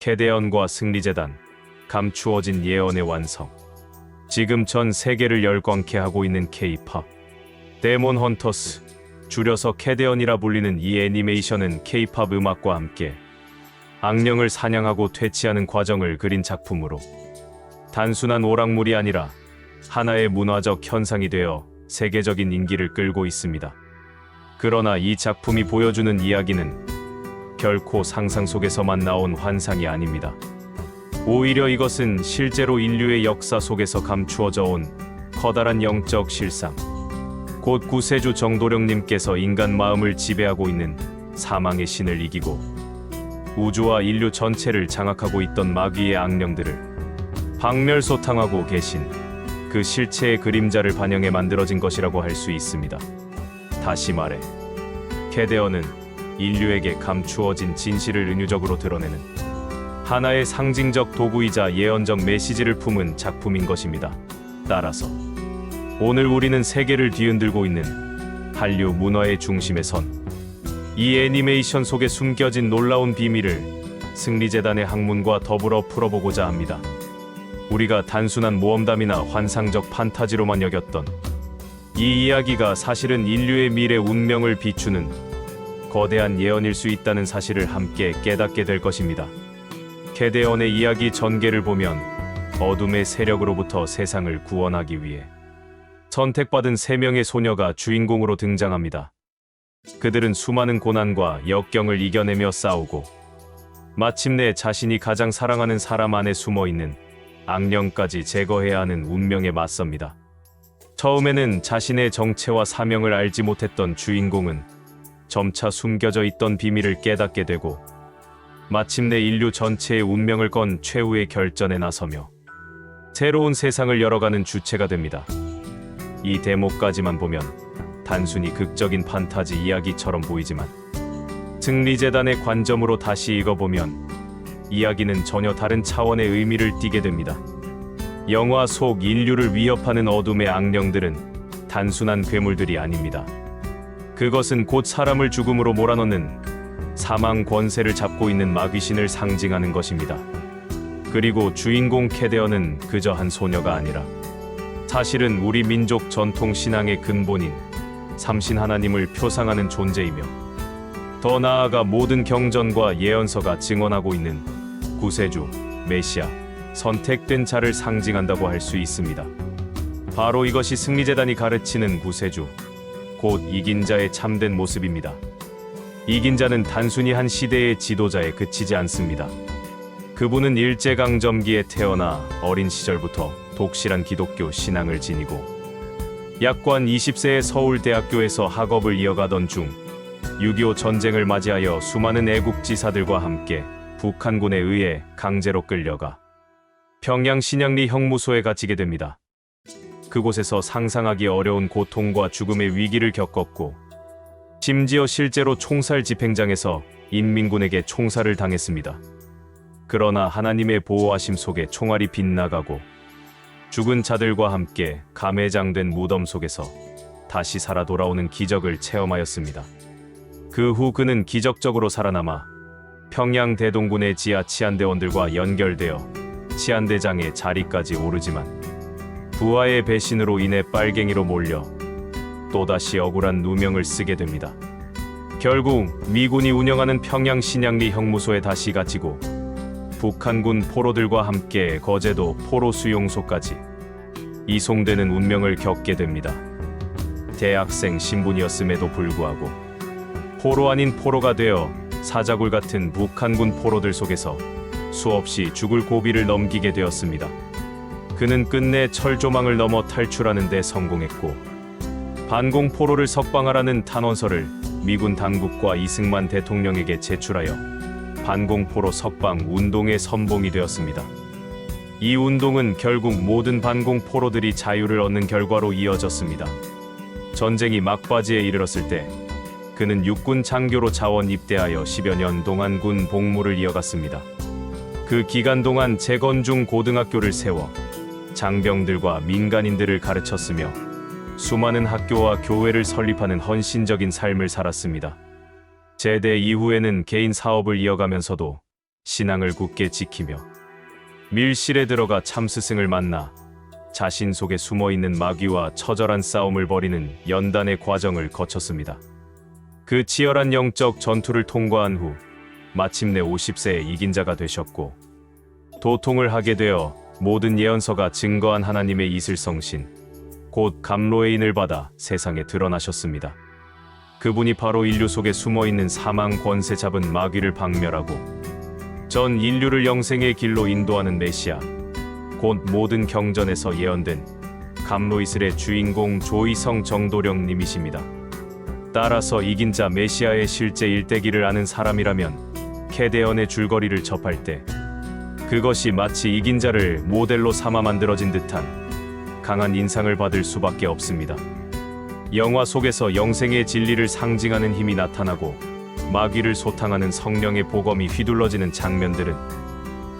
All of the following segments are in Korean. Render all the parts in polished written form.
캐대언과 승리재단, 감추어진 예언의 완성. 지금 전 세계를 열광케 하고 있는 K-팝. 데몬 헌터스, 줄여서 캐대언이라 불리는 이 애니메이션은 K-팝 음악과 함께 악령을 사냥하고 퇴치하는 과정을 그린 작품으로 단순한 오락물이 아니라 하나의 문화적 현상이 되어 세계적인 인기를 끌고 있습니다. 그러나 이 작품이 보여주는 이야기는 결코 상상 속에서만 나온 환상이 아닙니다. 오히려 이것은 실제로 인류의 역사 속에서 감추어져 온 커다란 영적 실상. 곧 구세주 정도령님께서 인간 마음을 지배하고 있는 사망의 신을 이기고 우주와 인류 전체를 장악하고 있던 마귀의 악령들을 박멸소탕하고 계신 그 실체의 그림자를 반영해 만들어진 것이라고 할 수 있습니다. 다시 말해, 캐대언은 인류에게 감추어진 진실을 은유적으로 드러내는 하나의 상징적 도구이자 예언적 메시지를 품은 작품인 것입니다. 따라서 오늘 우리는 세계를 뒤흔들고 있는 한류 문화의 중심에 선 이 애니메이션 속에 숨겨진 놀라운 비밀을 승리재단의 학문과 더불어 풀어보고자 합니다. 우리가 단순한 모험담이나 환상적 판타지로만 여겼던 이 이야기가 사실은 인류의 미래 운명을 비추는 거대한 예언일 수 있다는 사실을 함께 깨닫게 될 것입니다. 캐대언의 이야기 전개를 보면 어둠의 세력으로부터 세상을 구원하기 위해 선택받은 3명의 소녀가 주인공으로 등장합니다. 그들은 수많은 고난과 역경을 이겨내며 싸우고 마침내 자신이 가장 사랑하는 사람 안에 숨어있는 악령까지 제거해야 하는 운명에 맞섭니다. 처음에는 자신의 정체와 사명을 알지 못했던 주인공은 점차 숨겨져 있던 비밀을 깨닫게 되고 마침내 인류 전체의 운명을 건 최후의 결전에 나서며 새로운 세상을 열어가는 주체가 됩니다. 이 대목까지만 보면 단순히 극적인 판타지 이야기처럼 보이지만 승리재단의 관점으로 다시 읽어보면 이야기는 전혀 다른 차원의 의미를 띠게 됩니다. 영화 속 인류를 위협하는 어둠의 악령들은 단순한 괴물들이 아닙니다. 그것은 곧 사람을 죽음으로 몰아넣는 사망 권세를 잡고 있는 마귀신을 상징하는 것입니다. 그리고 주인공 캐대언은 그저 한 소녀가 아니라 사실은 우리 민족 전통 신앙의 근본인 삼신 하나님을 표상하는 존재이며 더 나아가 모든 경전과 예언서가 증언하고 있는 구세주, 메시아, 선택된 자를 상징한다고 할 수 있습니다. 바로 이것이 승리재단이 가르치는 구세주, 곧 이긴 자의 참된 모습입니다. 이긴 자는 단순히 한 시대의 지도자에 그치지 않습니다. 그분은 일제강점기에 태어나 어린 시절부터 독실한 기독교 신앙을 지니고 약관 20세의 서울대학교에서 학업을 이어가던 중 6.25 전쟁을 맞이하여 수많은 애국지사들과 함께 북한군에 의해 강제로 끌려가 평양 신양리 형무소에 갇히게 됩니다. 그곳에서 상상하기 어려운 고통과 죽음의 위기를 겪었고 심지어 실제로 총살 집행장에서 인민군에게 총살을 당했습니다. 그러나 하나님의 보호하심 속에 총알이 빗나가고 죽은 자들과 함께 감회장된 무덤 속에서 다시 살아 돌아오는 기적을 체험하였습니다. 그 후 그는 기적적으로 살아남아 평양 대동군의 지하 치안대원들과 연결되어 치안대장의 자리까지 오르지만 부하의 배신으로 인해 빨갱이로 몰려 또다시 억울한 누명을 쓰게 됩니다. 결국 미군이 운영하는 평양 신양리 형무소에 다시 갇히고 북한군 포로들과 함께 거제도 포로 수용소까지 이송되는 운명을 겪게 됩니다. 대학생 신분이었음에도 불구하고 포로 아닌 포로가 되어 사자굴 같은 북한군 포로들 속에서 수없이 죽을 고비를 넘기게 되었습니다. 그는 끝내 철조망을 넘어 탈출하는 데 성공했고 반공 포로를 석방하라는 탄원서를 미군 당국과 이승만 대통령에게 제출하여 반공포로 석방 운동의 선봉이 되었습니다. 이 운동은 결국 모든 반공포로들이 자유를 얻는 결과로 이어졌습니다. 전쟁이 막바지에 이르렀을 때 그는 육군 장교로 자원 입대하여 10여 년 동안 군 복무를 이어갔습니다. 그 기간 동안 재건중 고등학교를 세워 장병들과 민간인들을 가르쳤으며 수많은 학교와 교회를 설립하는 헌신적인 삶을 살았습니다. 제대 이후에는 개인 사업을 이어가면서도 신앙을 굳게 지키며 밀실에 들어가 참스승을 만나 자신 속에 숨어있는 마귀와 처절한 싸움을 벌이는 연단의 과정을 거쳤습니다. 그 치열한 영적 전투를 통과한 후 마침내 50세에 이긴 자가 되셨고, 도통을 하게 되어 모든 예언서가 증거한 하나님의 이슬성신, 곧 감로의 인을 받아 세상에 드러나셨습니다. 그분이 바로 인류 속에 숨어있는 사망 권세 잡은 마귀를 박멸하고 전 인류를 영생의 길로 인도하는 메시아, 곧 모든 경전에서 예언된 감로이슬의 주인공 조이성 정도령님이십니다. 따라서 이긴 자 메시아의 실제 일대기를 아는 사람이라면 캐데언의 줄거리를 접할 때 그것이 마치 이긴 자를 모델로 삼아 만들어진 듯한 강한 인상을 받을 수밖에 없습니다. 영화 속에서 영생의 진리를 상징하는 힘이 나타나고 마귀를 소탕하는 성령의 보검이 휘둘러지는 장면들은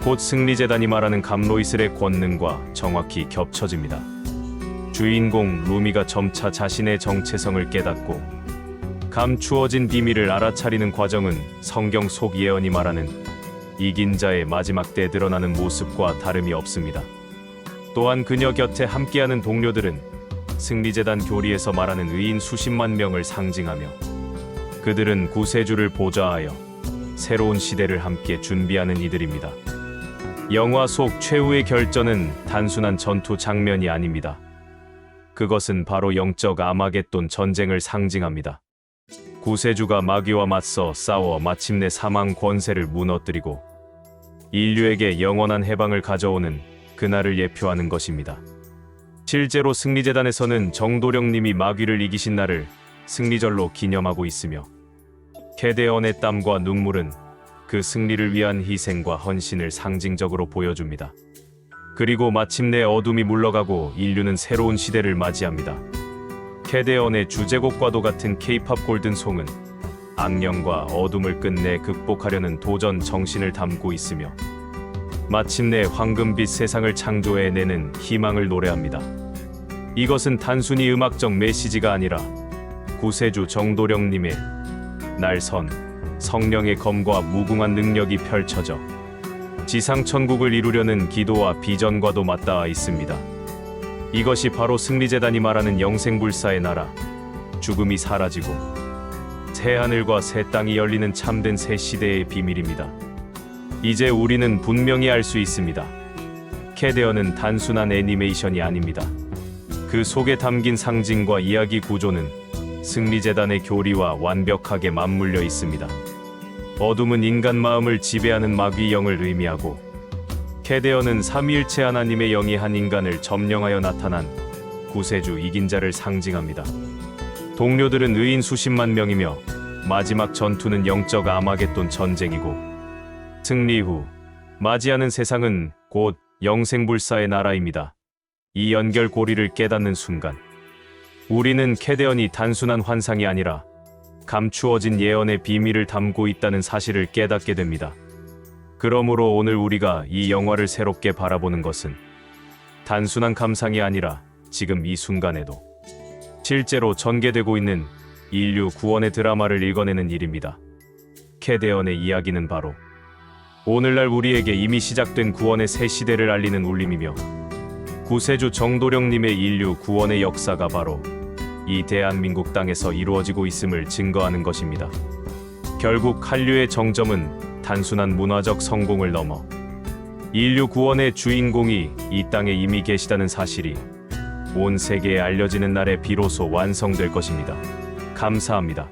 곧 승리재단이 말하는 감로이슬의 권능과 정확히 겹쳐집니다. 주인공 루미가 점차 자신의 정체성을 깨닫고 감추어진 비밀을 알아차리는 과정은 성경 속 예언이 말하는 이긴 자의 마지막 때 드러나는 모습과 다름이 없습니다. 또한 그녀 곁에 함께하는 동료들은 승리재단 교리에서 말하는 의인 수십만 명을 상징하며 그들은 구세주를 보좌하여 새로운 시대를 함께 준비하는 이들입니다. 영화 속 최후의 결전은 단순한 전투 장면이 아닙니다. 그것은 바로 영적 아마겟돈 전쟁을 상징합니다. 구세주가 마귀와 맞서 싸워 마침내 사망 권세를 무너뜨리고 인류에게 영원한 해방을 가져오는 그날을 예표하는 것입니다. 실제로 승리재단에서는 정도령님이 마귀를 이기신 날을 승리절로 기념하고 있으며 캐데언의 땀과 눈물은 그 승리를 위한 희생과 헌신을 상징적으로 보여줍니다. 그리고 마침내 어둠이 물러가고 인류는 새로운 시대를 맞이합니다. 캐데언의 주제곡과도 같은 K-팝 골든송은 악령과 어둠을 끝내 극복하려는 도전 정신을 담고 있으며 마침내 황금빛 세상을 창조해내는 희망을 노래합니다. 이것은 단순히 음악적 메시지가 아니라 구세주 정도령님의 날선 성령의 검과 무궁한 능력이 펼쳐져 지상천국을 이루려는 기도와 비전과도 맞닿아 있습니다. 이것이 바로 승리재단이 말하는 영생불사의 나라, 죽음이 사라지고 새하늘과 새 땅이 열리는 참된 새 시대의 비밀입니다. 이제 우리는 분명히 알 수 있습니다. 캐데언은 단순한 애니메이션이 아닙니다. 그 속에 담긴 상징과 이야기 구조는 승리재단의 교리와 완벽하게 맞물려 있습니다. 어둠은 인간 마음을 지배하는 마귀 영을 의미하고 캐데언은 삼위일체 하나님의 영이 한 인간을 점령하여 나타난 구세주 이긴 자를 상징합니다. 동료들은 의인 수십만 명이며 마지막 전투는 영적 아마겟돈 전쟁이고 승리 후 맞이하는 세상은 곧 영생불사의 나라입니다. 이 연결고리를 깨닫는 순간 우리는 캐데언이 단순한 환상이 아니라 감추어진 예언의 비밀을 담고 있다는 사실을 깨닫게 됩니다. 그러므로 오늘 우리가 이 영화를 새롭게 바라보는 것은 단순한 감상이 아니라 지금 이 순간에도 실제로 전개되고 있는 인류 구원의 드라마를 읽어내는 일입니다. 캐데언의 이야기는 바로 오늘날 우리에게 이미 시작된 구원의 새 시대를 알리는 울림이며 구세주 정도령님의 인류 구원의 역사가 바로 이 대한민국 땅에서 이루어지고 있음을 증거하는 것입니다. 결국 한류의 정점은 단순한 문화적 성공을 넘어 인류 구원의 주인공이 이 땅에 이미 계시다는 사실이 온 세계에 알려지는 날에 비로소 완성될 것입니다. 감사합니다.